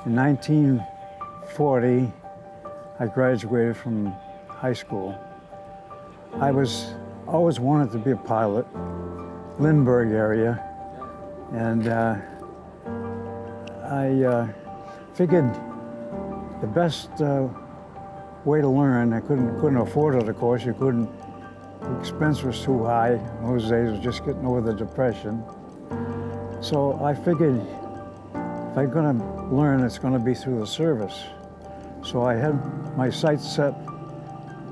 In 1940, I graduated from high school. I always wanted to be a pilot, Lindbergh area, and I figured the best way to learn, I couldn't afford it, of course. The expense was too high. In those days, I was just getting over the Depression. So I figured if I'm going to learn, it's going to be through the service. So I had my sights set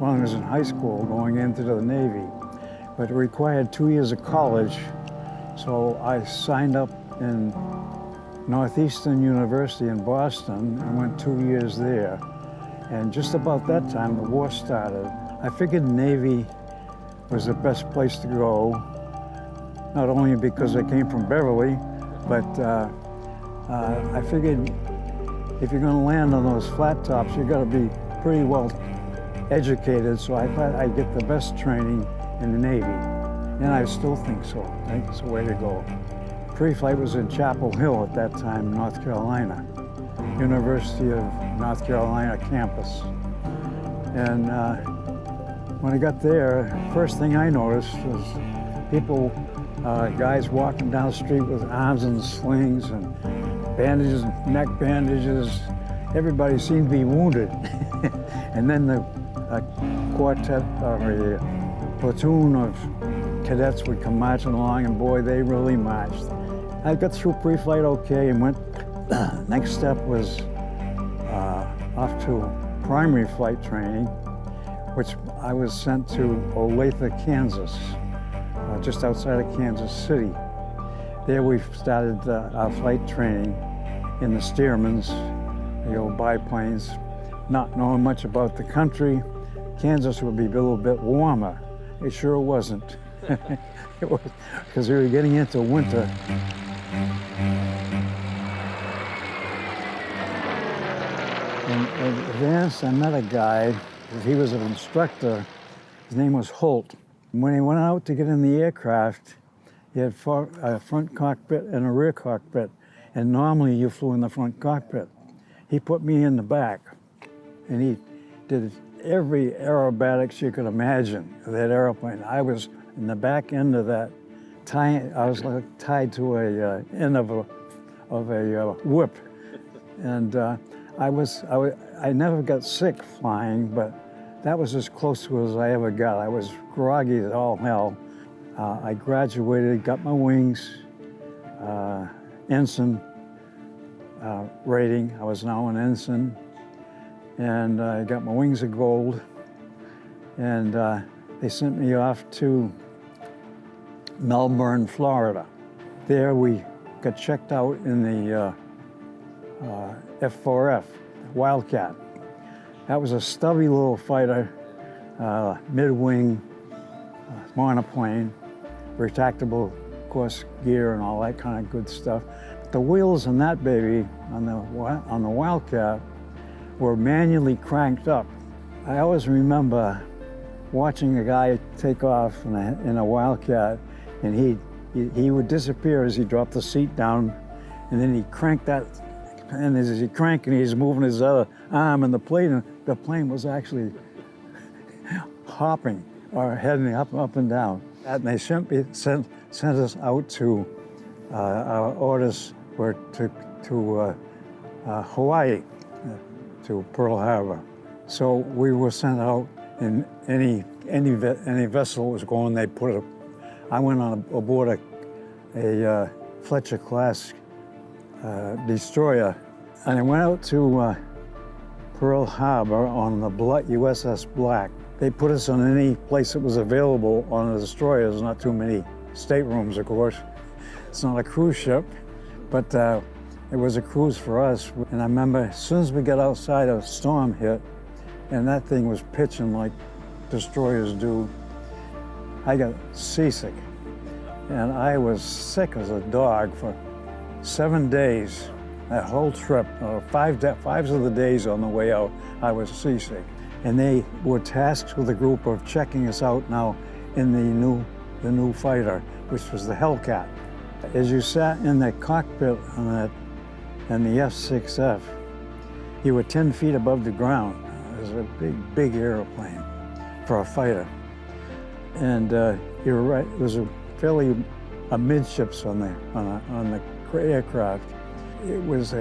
when I was in high school going into the Navy, but it required 2 years of college. So I signed up in Northeastern University in Boston and went 2 years there. And just about that time, the war started. I figured the Navy was the best place to go, not only because I came from Beverly, but I figured if you're going to land on those flat tops, you've got to be pretty well educated, so I thought I'd get the best training in the Navy. And I still think so. I think it's the way to go. Pre-flight was in Chapel Hill at that time, North Carolina, University of North Carolina campus. And when I got there, first thing I noticed was people, guys walking down the street with arms in slings and bandages, neck bandages. Everybody seemed to be wounded. And then the quartet or a platoon of cadets would come marching along, and boy, they really marched. I got through pre-flight okay and went, next step was off to primary flight training, which I was sent to Olathe, Kansas, just outside of Kansas City. There we started our flight training in the Stearmans, the old biplanes, not knowing much about the country. Kansas would be a little bit warmer. It sure wasn't. It was, because we were getting into winter. In advance, I met a guy. He was an instructor. His name was Holt. When he went out to get in the aircraft, he had a front cockpit and a rear cockpit, and normally you flew in the front cockpit. He put me in the back, and he did every aerobatics you could imagine of that airplane. I was in the back end of that, I was like tied to a end of a whip, and I never got sick flying, but that was as close to as I ever got. I was groggy as all hell. I graduated, got my wings, ensign rating. I was now an ensign, and I got my wings of gold, and they sent me off to Melbourne, Florida. There we got checked out in the F4F, Wildcat. That was a stubby little fighter, mid-wing monoplane, retractable, of course, gear and all that kind of good stuff. The wheels on that baby, on the Wildcat, were manually cranked up. I always remember watching a guy take off in a Wildcat, and he would disappear as he dropped the seat down, and then he'd crank that, and as he cranked, and he's moving his other arm, and the plane was actually hopping or heading up and down. And they sent us out to, our orders were to Hawaii, to Pearl Harbor. So we were sent out in any vessel that was going, they put it. I went aboard a Fletcher class destroyer, and I went out to Pearl Harbor on the USS Black. They put us on any place that was available on a destroyer. There's not too many staterooms, of course. It's not a cruise ship, but it was a cruise for us. And I remember as soon as we got outside, a storm hit, and that thing was pitching like destroyers do. I got seasick, and I was sick as a dog for 7 days. That whole trip, 5 of the days on the way out, I was seasick. And they were tasked with a group of checking us out now in the new fighter, which was the Hellcat. As you sat in the cockpit on that, and the F-6F, You were 10 feet above the ground. It was a big airplane for a fighter. And you were right, it was amidships on the aircraft. It was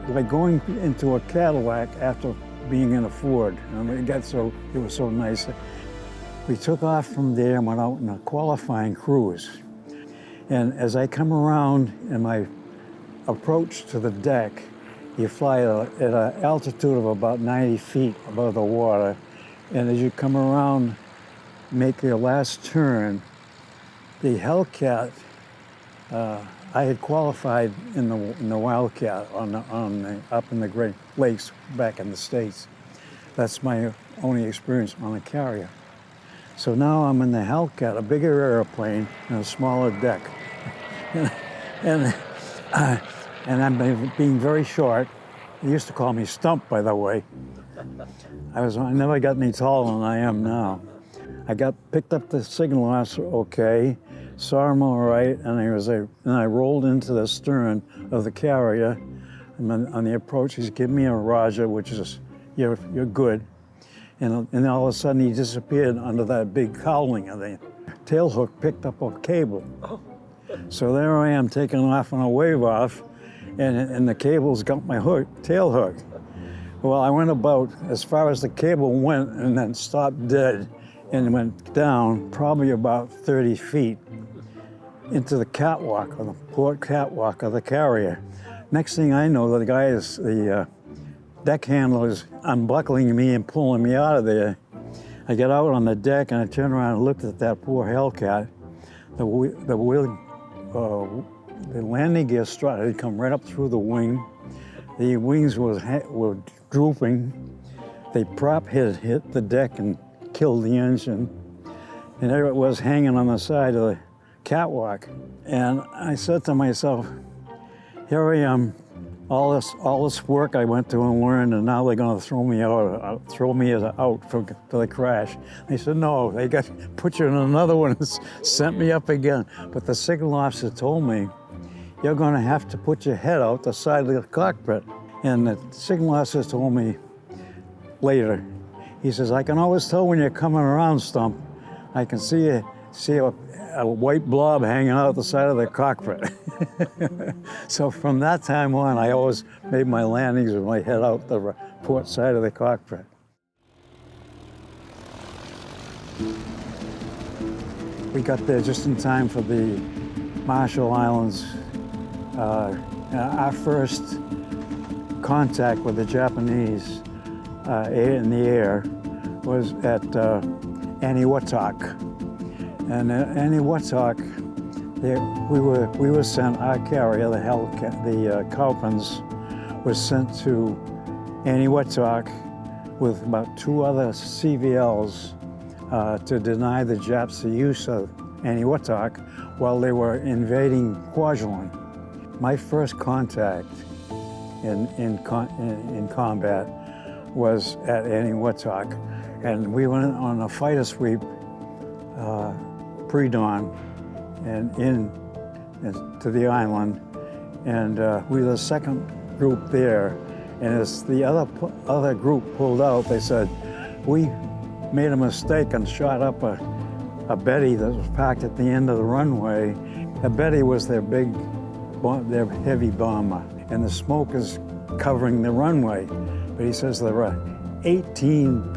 like going into a Cadillac after being in a Ford. And it was so nice. We took off from there and went out in a qualifying cruise. And as I come around in my approach to the deck, you fly at an altitude of about 90 feet above the water. And as you come around, make your last turn, the Hellcat, I had qualified in the Wildcat up in the Great Lakes back in the States. That's my only experience on a carrier. So now I'm in the Hellcat, a bigger airplane and a smaller deck. and I'm being very short. They used to call me Stump, by the way. I never got any taller than I am now. I picked up the signal officer okay, saw him all right, and I rolled into the stern of the carrier. And on the approach, he's giving me a Roger, which is, you're good. And then all of a sudden, he disappeared under that big cowling, and the tail hook picked up a cable. Oh. So there I am taking off on a wave off, and the cable's got my tail hook. Well, I went about as far as the cable went and then stopped dead and went down probably about 30 feet into the catwalk, or the port catwalk of the carrier. Next thing I know, the deck handler is unbuckling me and pulling me out of there. I get out on the deck and I turn around and looked at that poor Hellcat. The landing gear strut had come right up through the wing. The wings were drooping. The prop had hit the deck and killed the engine. And there it was hanging on the side of the catwalk. And I said to myself, here I am, all this work I went to and learned, and now they're going to throw me out for the crash. They said, no, they put you in another one and sent me up again. But the signal officer told me, you're going to have to put your head out the side of the cockpit. And the signal officer told me later, he says, I can always tell when you're coming around, Stump. I can see a white blob hanging out the side of the cockpit. So from that time on, I always made my landings with my head out the port side of the cockpit. We got there just in time for the Marshall Islands. Our first contact with the Japanese in the air was at Eniwetok. And Eniwetok, we were sent, our carrier, the Hellcat, the Cowpens, was sent to Eniwetok with about 2 other CVLs to deny the Japs the use of Eniwetok while they were invading Kwajalein. My first contact in combat was at Eniwetok, and we went on a fighter sweep pre-dawn and to the island, and we were the second group there. And as the other group pulled out, they said, we made a mistake and shot up a Betty that was parked at the end of the runway. The Betty was their heavy bomber, and the smoke is covering the runway. But he says there were 18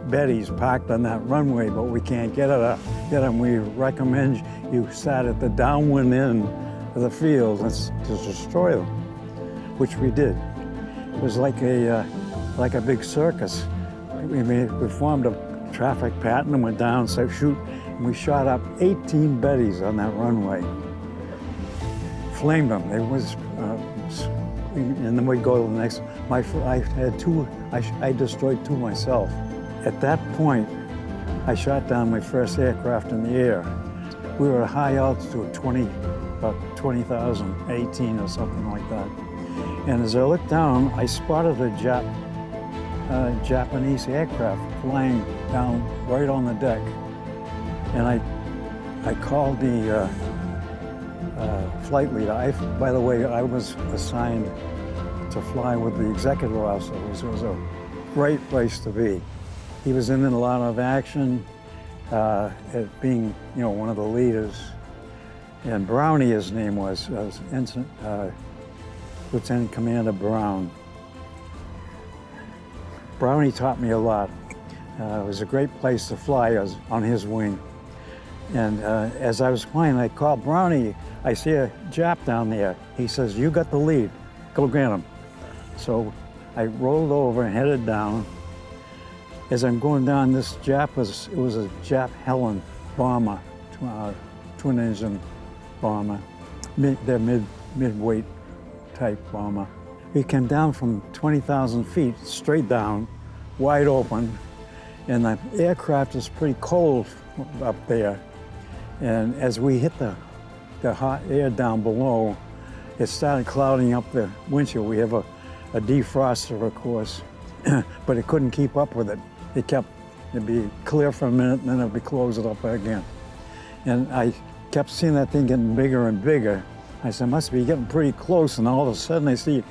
Bettys parked on that runway, but we can't get them. We recommend you start at the downwind end of the field to destroy them, which we did. It was like a big circus. We formed a traffic pattern and went down, so shoot, and we shot up 18 Bettys on that runway. Flamed them. And then we'd go to the next. I destroyed 2 myself. At that point, I shot down my first aircraft in the air. We were at a high altitude, about 20,000, 18 or something like that. And as I looked down, I spotted a Japanese aircraft flying down right on the deck. And I called the flight leader. By the way, I was assigned to fly with the executive officer. It was a great place to be. He was in a lot of action, as being, one of the leaders. And Brownie, his name was Lieutenant Commander Brown. Brownie taught me a lot. It was a great place to fly. I was on his wing. And as I was flying, I called Brownie. I see a Jap down there. He says, "You got the lead. Go get him." So I rolled over and headed down. As I'm going down, it was a Jap Helen bomber, twin engine bomber. They're mid-weight type bomber. We came down from 20,000 feet, straight down, wide open, and the aircraft is pretty cold up there. And as we hit the hot air down below, it started clouding up the windshield. We have a defroster, of course, but it couldn't keep up with it. It'd be clear for a minute, and then it'd be closed up again. And I kept seeing that thing getting bigger and bigger. I said, must be getting pretty close, and all of a sudden I see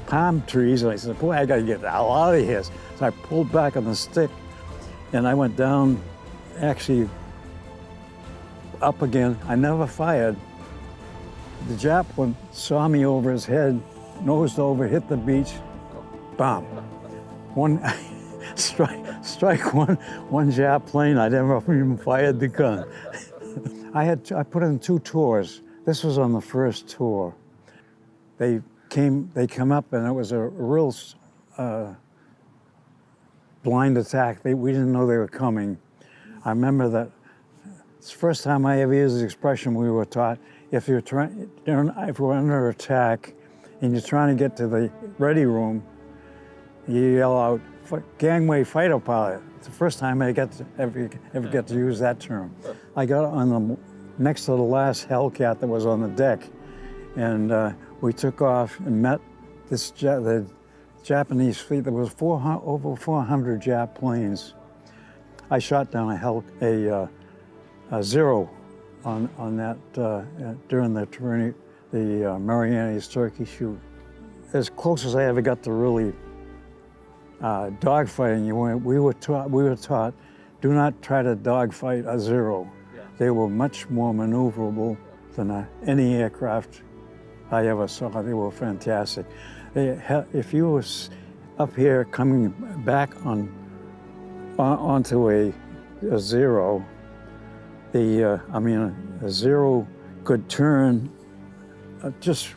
palm trees, and I said, boy, I gotta get the hell out of here. So I pulled back on the stick, and I went down, actually up again. I never fired. The Jap one saw me over his head, nosed over, hit the beach, bomb. Strike one Jap plane. I never even fired the gun. I put in 2 tours. This was on the first tour. They come up, and it was a real blind attack. We didn't know they were coming. I remember that it's the first time I ever used the expression we were taught. If we're under attack and you're trying to get to the ready room, you yell out, "Gangway fighter pilot." It's the first time I ever get to use that term. I got on next to the last Hellcat that was on the deck, and we took off and met the Japanese fleet. There was over 400 Jap planes. I shot down a Zero on that during the Marianas turkey shoot. As close as I ever got to really dogfighting, we were taught, do not try to dogfight a Zero. Yeah. They were much more maneuverable than any aircraft I ever saw. They were fantastic. If you was up here coming back onto a Zero, a Zero could turn just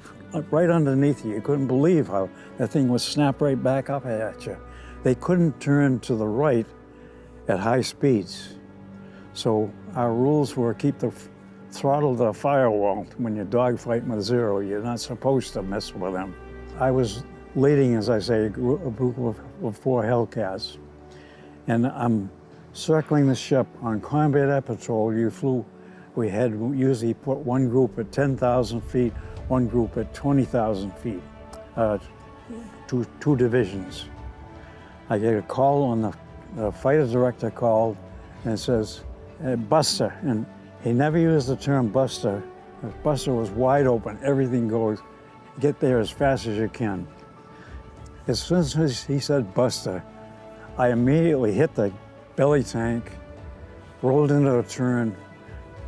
right underneath you. You couldn't believe how that thing would snap right back up at you. They couldn't turn to the right at high speeds. So our rules were keep the throttle to the firewall. When you're dogfighting with Zero, you're not supposed to mess with them. I was leading, as I say, a group of 4 Hellcats. And I'm circling the ship on combat air patrol. We had usually put one group at 10,000 feet, one group at 20,000 feet, two divisions. I get a call on the fighter director called, and it says, "Buster," and he never used the term Buster. Buster was wide open, everything goes, get there as fast as you can. As soon as he said Buster, I immediately hit the belly tank, rolled into a turn.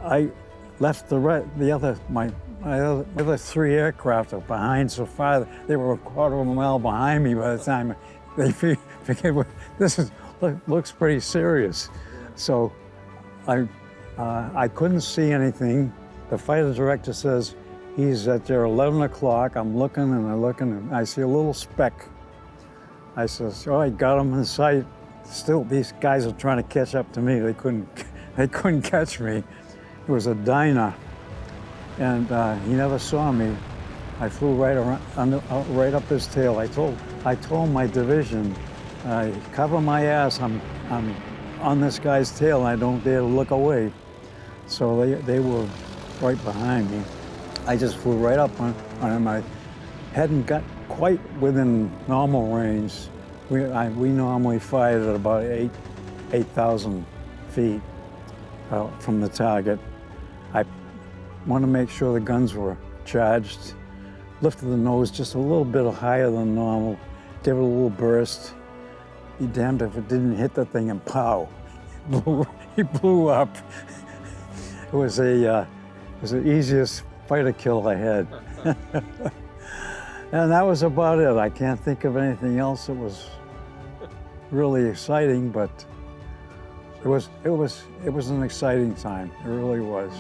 I left my other 3 aircraft are behind so far. They were a quarter of a mile behind me by the time they figured, this looks pretty serious. So I couldn't see anything. The fighter director says, he's at there 11 o'clock. I'm looking and I see a little speck. I says, oh, I got him in sight. Still, these guys are trying to catch up to me. They couldn't catch me. It was a Dyna, and he never saw me. I flew right up his tail. I told my division, cover my ass. I'm on this guy's tail. And I don't dare to look away. So they were right behind me. I just flew right up on him. I hadn't got quite within normal range. We normally fired at about 8,000 feet from the target. I want to make sure the guns were charged. lifted the nose just a little bit higher than normal, gave it a little burst. Be damned if it didn't hit the thing and pow, he blew up. It was the easiest fighter kill I had. And that was about it. I can't think of anything else that was really exciting, but it was an exciting time. It really was.